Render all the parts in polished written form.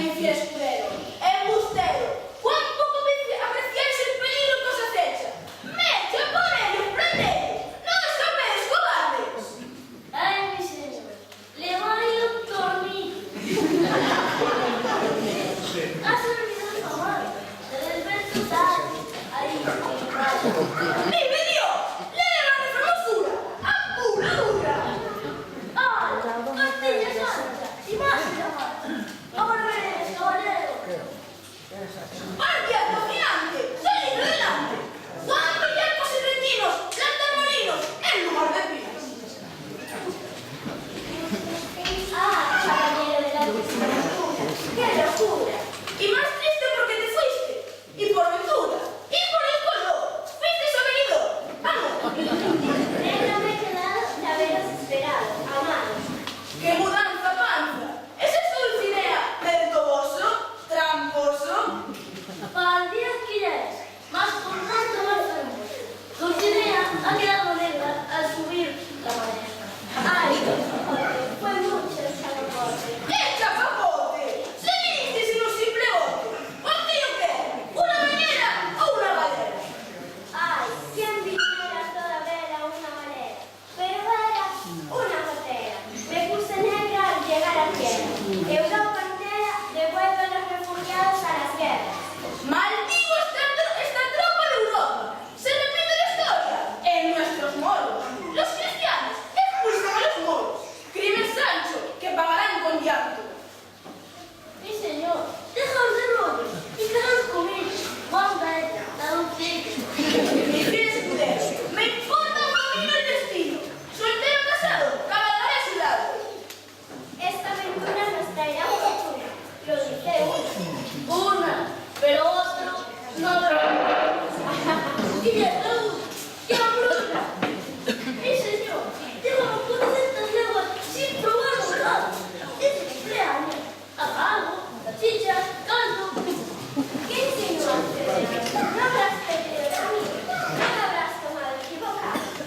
mi fiel escudero, es usted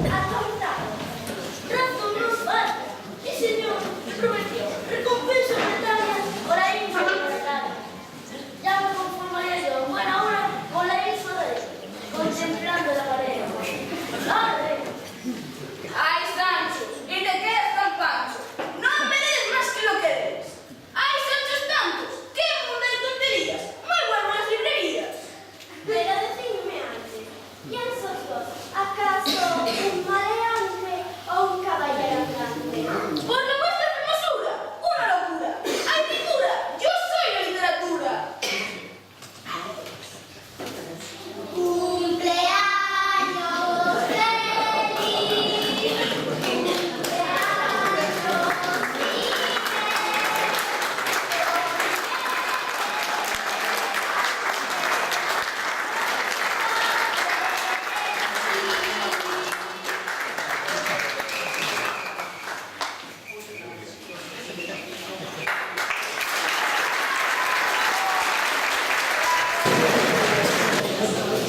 Atontado. Razón nos falta. El Señor me prometió recompensa monetaria por la infra monetaria. Ya me conformaría yo en buena hora con la isla de contemplando la pared. ¡Padre! ¡Ay, Sancho! ¡Y te quedas tan pancho! ¡No me des más que lo que debes! ¡Ay, Sanchos tantos! ¡Qué mundo de tonterías! ¡Muy buenas las librerías! Pero decidme antes, ¿quién sos vos? ¿Acaso un maleante o un caballero andante? ¡Por la vuestra hermosura! ¡Una locura! ¡Ay, pintura! ¡Yo soy la literatura! ¡Cumpleaños feliz!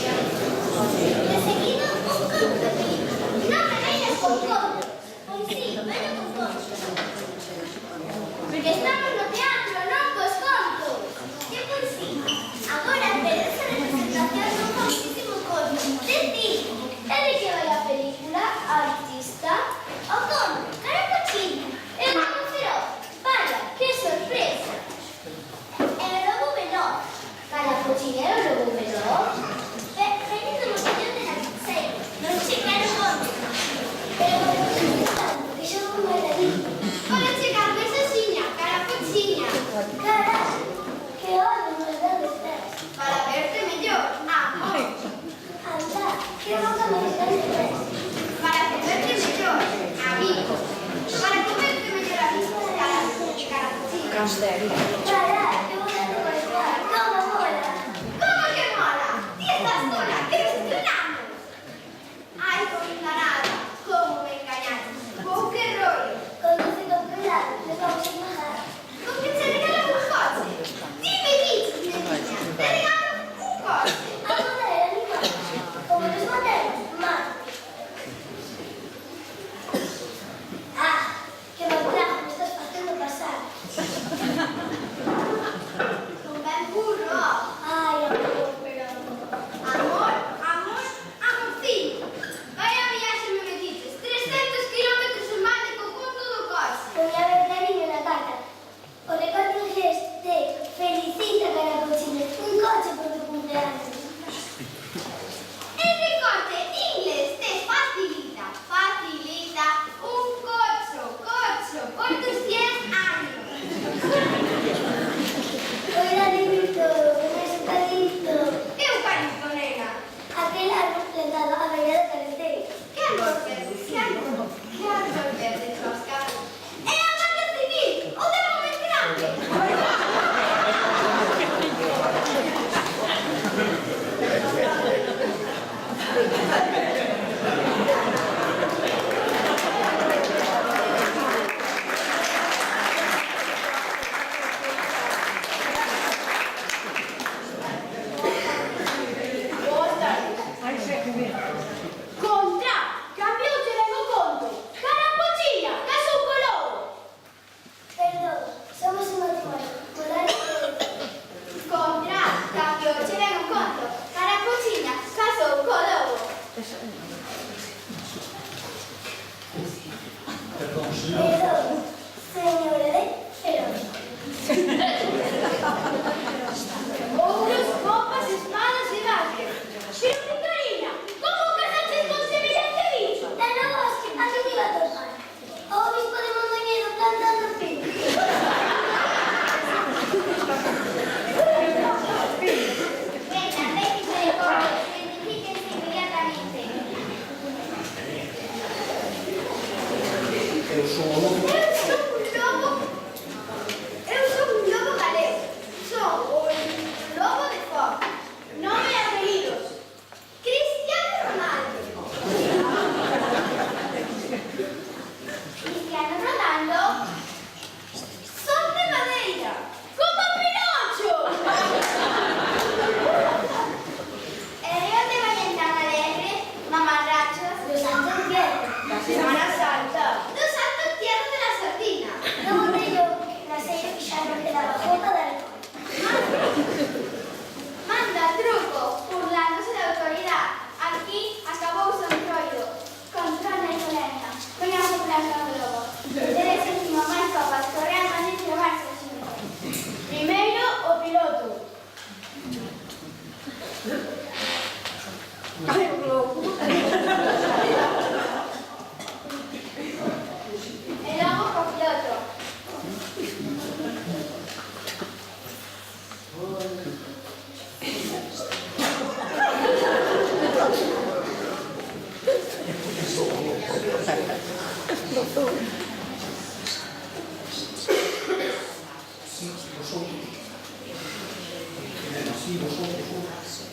De seguido, un conto. No me vengas con contos. Pois sí, veño con contos. Porque estamos no teatro, non cos contos. E pois sí, agora teremos a representación dun famosísimo conto de ti. E de que vai a película? Artista? O conto? Caracochina. E o lobo feroz. Vaya, que sorpresa. E o lobo veloz. Caracochina e o lobo veloz. Venindo no señor de la pizzeria, non che quero conto. Pero tanto que xa non vai ali. Para chegar besaxiña, caracochiña. Carajo, que ollo nos dedos tes. Para verte mellor, amor. Anda, que boca máis grande tes. Para comerte mellor, amigo. Para comerte mellor, amigo. Caracochina. Para, que boca te vai dar. Toma, mola. ¿Cómo que mola? ¿Y estás sola? ¿Qué eres estrenando? Ay, condenada, ¿cómo me engañaste? ¿Con qué rollo? Conduce con cuidado, nos vamos a bajar. ¿Con que te regalo un coche? Dime dices, mi niña, te regalo un coche. A poder animar, como nos mandemos, más. Ah, que mal trago me estás facendo pasar.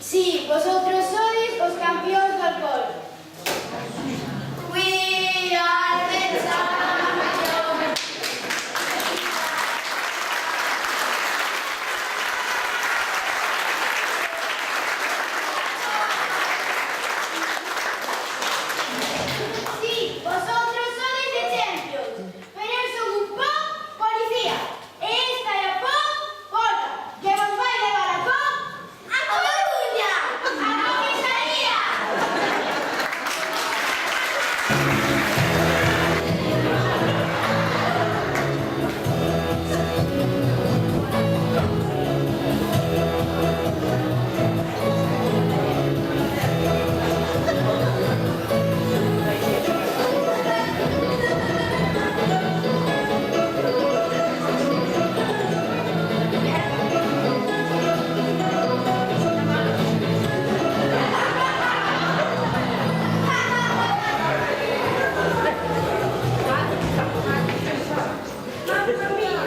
Sí, vosotros sois os campións do alcohol. We are the champions. Sí, vosotros sois de champions. Pero eu son un po policía. E esta é a po porta, que vos vai levar a po A Coruña. a comisaría. Mamma mía,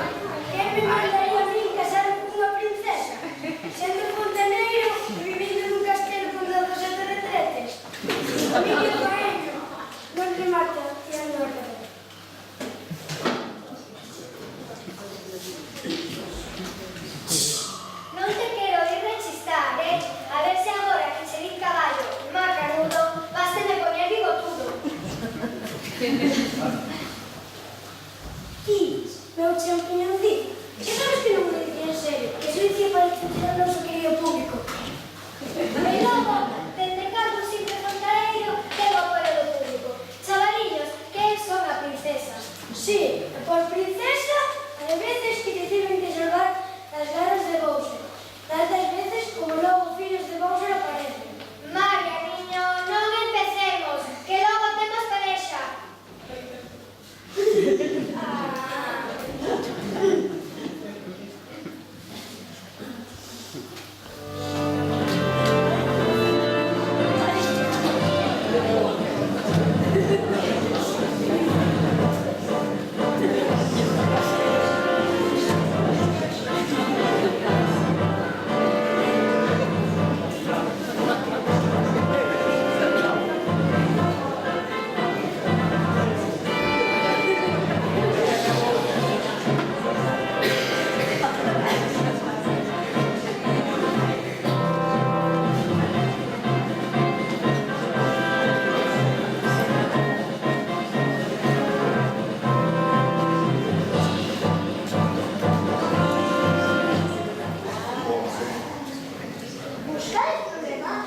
que me mandaría a min casar con unha princesa? Sendo fontaneiro e vivindo nun castelo con 17 retretes. O miño paeno non remata tirando a rede. Non te quero ir rechistar, A ver se agora que se din caballo, macanudo, vas de poñer bigotudo. Ti, meu champiñoncito, que sabes que non me dicía en serio, que soy dicía para discutir ao noso querido público. E logo, dende cando simple fontaneiro, tengo apoio do público. Chavaliños, que son a princesa. Sí, e por princesa, hai veces que te tiven que salvar as garras de Bowser. Tantas veces como logo fillos de Bowser aparecen. María, niño, non empecemos, que logo temos pelexa. Buscáis problemas?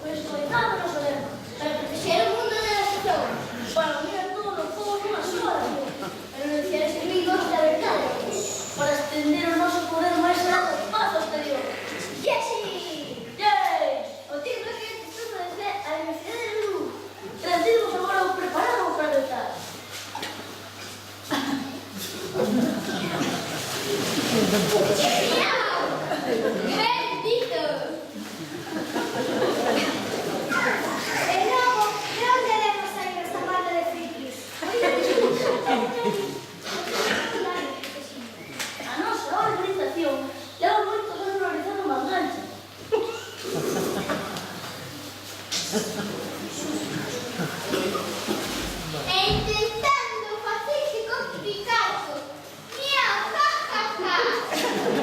Pois coitámonos o lema, para proteger o mundo da nación, para unir a todos os povos nunha sola nación, para denunciar os enemigos da verdade, para extender o noso poder máis alto ao espazo exterior. Yesi! Yay! O título que pertenece á Universidade de Lugo. Tradimos agora o preparado para lutar. Bendito! E logo, de onde demos sair esta banda de frikis? A nosa organización leva moitos anos realizando mangancha. E intentando facerse complicado. Miau, ja, ja, ja.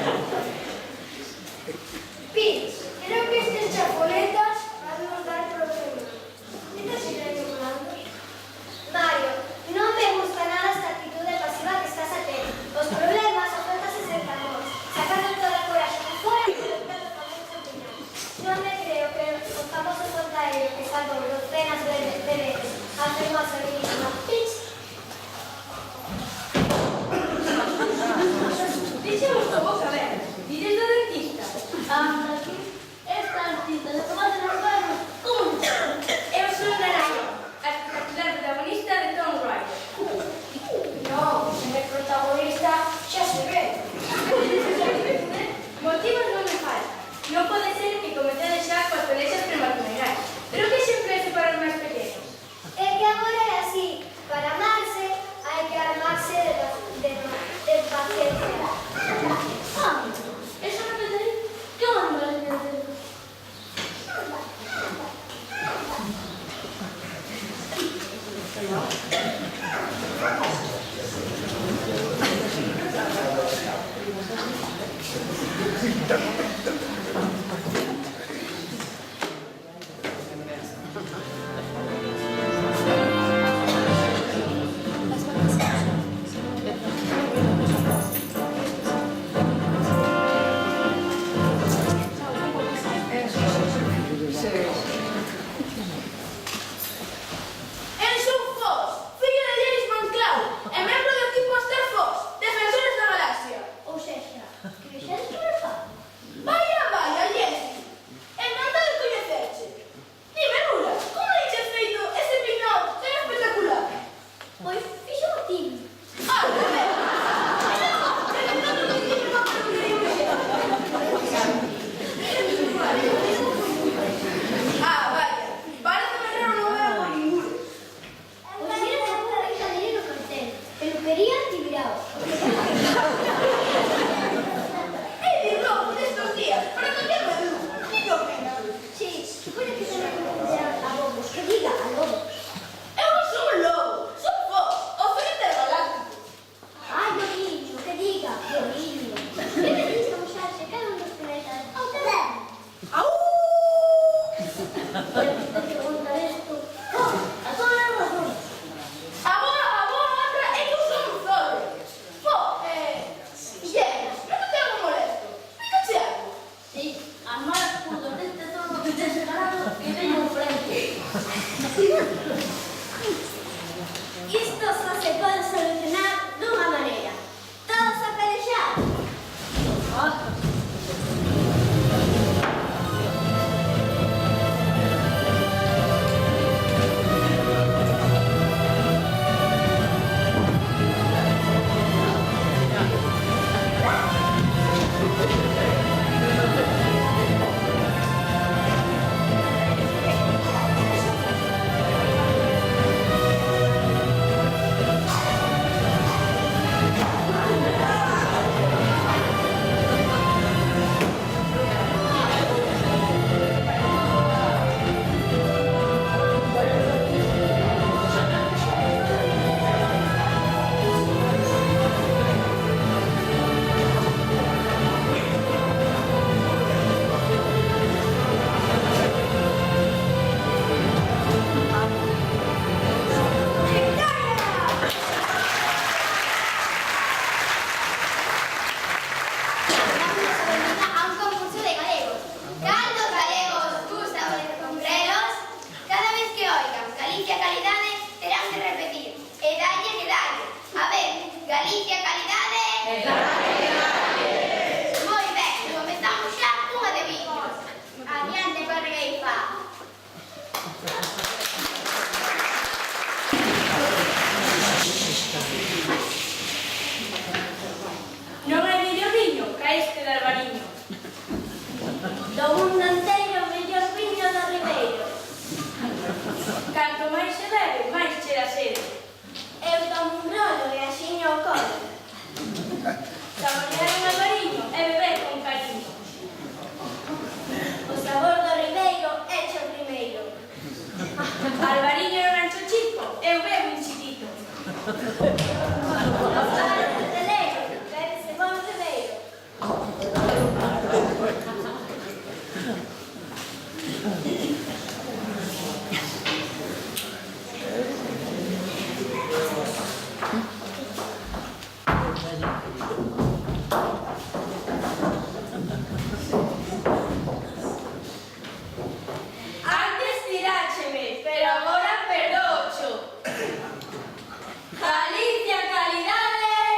Galicia, calidade!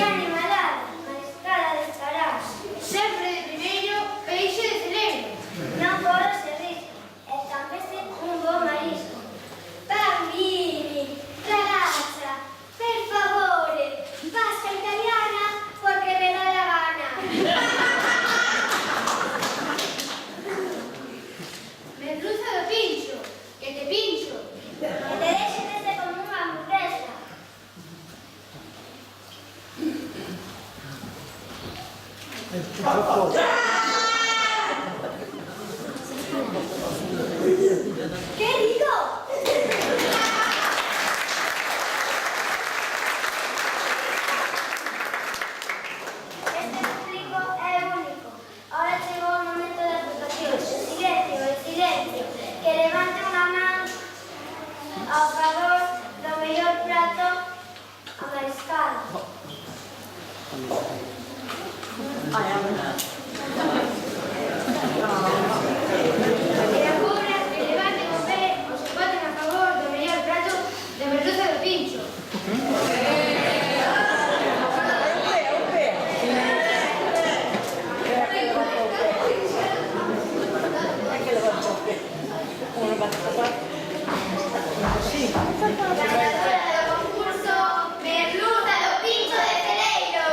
Que animalada, mariscada de estarás. Sempre de primeiro, peixe de celeiro. Non corras ese risco, e tampese un bo marisco. Bambini, ragazza, per favore, pasta italiana porque me da la gana. Merluza do pincho, que te pincho. Que te deje desde como unha hamburguesa. ¡Qué rico! Este público é único. Ahora chegou o momento das votacións. El silencio. Que levante unha man ao favor do mellor prato a mariscado. E agora, que levanten o pé os que voten a favor do mellor prato de merluza do pincho. Ganadora do concurso Merluza do Pincho de Celeiro.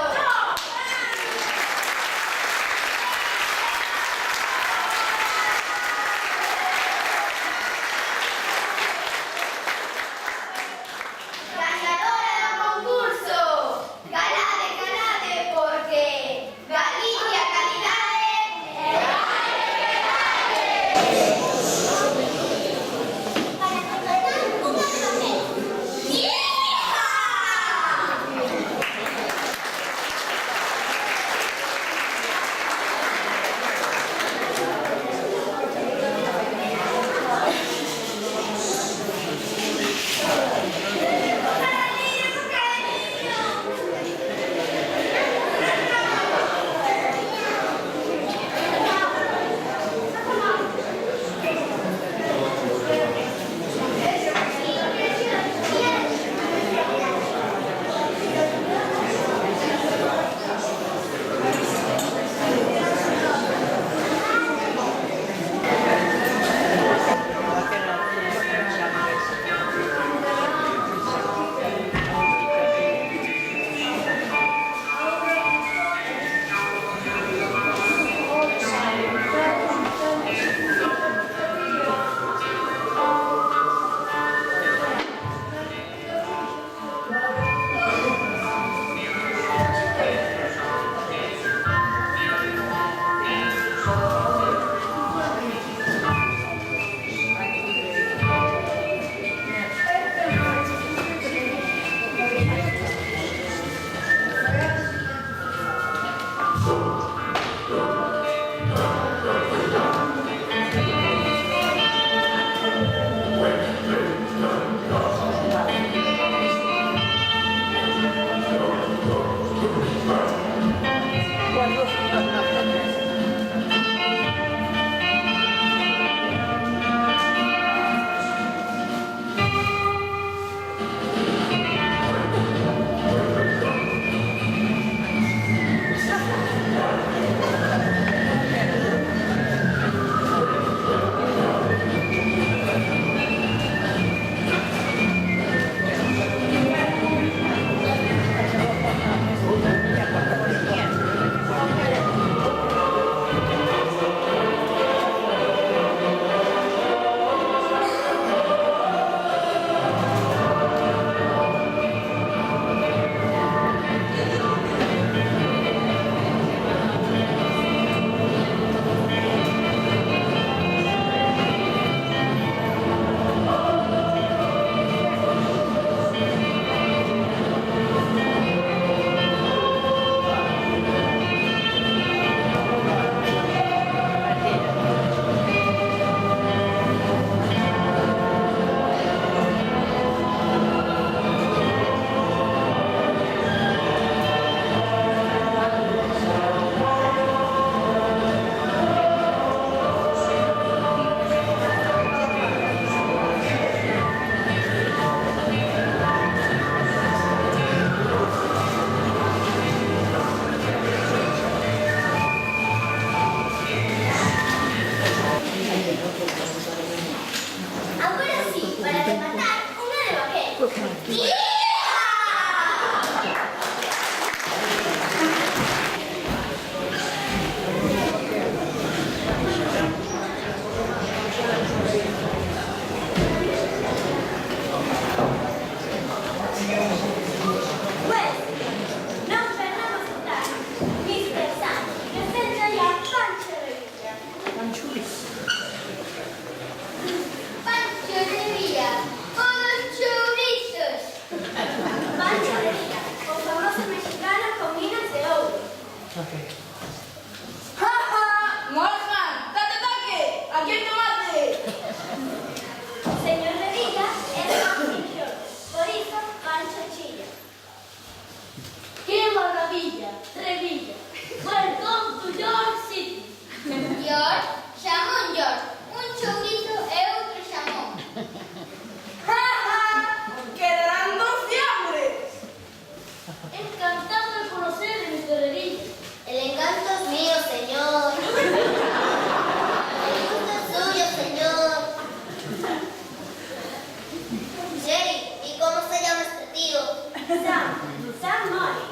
Sam Mori.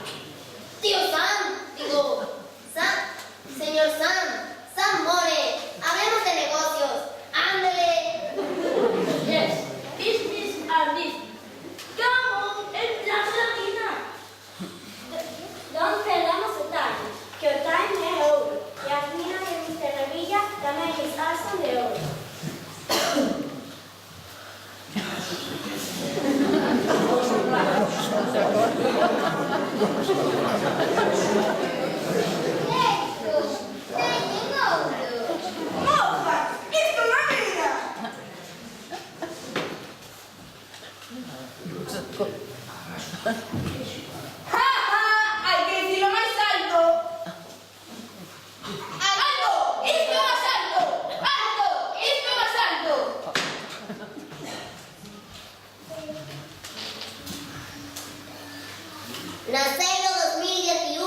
Tío Sam, digo, Sam, señor Sam More, hablemos de negocios, ándale. Yes, business are business. Come on, el plan de la vida. Non perdamos o time, que o time é ouro. E as minas de Mr. Revilla tamén lles alzan de ouro. ¡Mofa! ¡Esto no es vida! ¡Ja, ja! ¡Hay que decirlo más alto! ¡Alto! ¡Esto más alto! ¡Alto! ¡Esto más alto! Nacero 2021.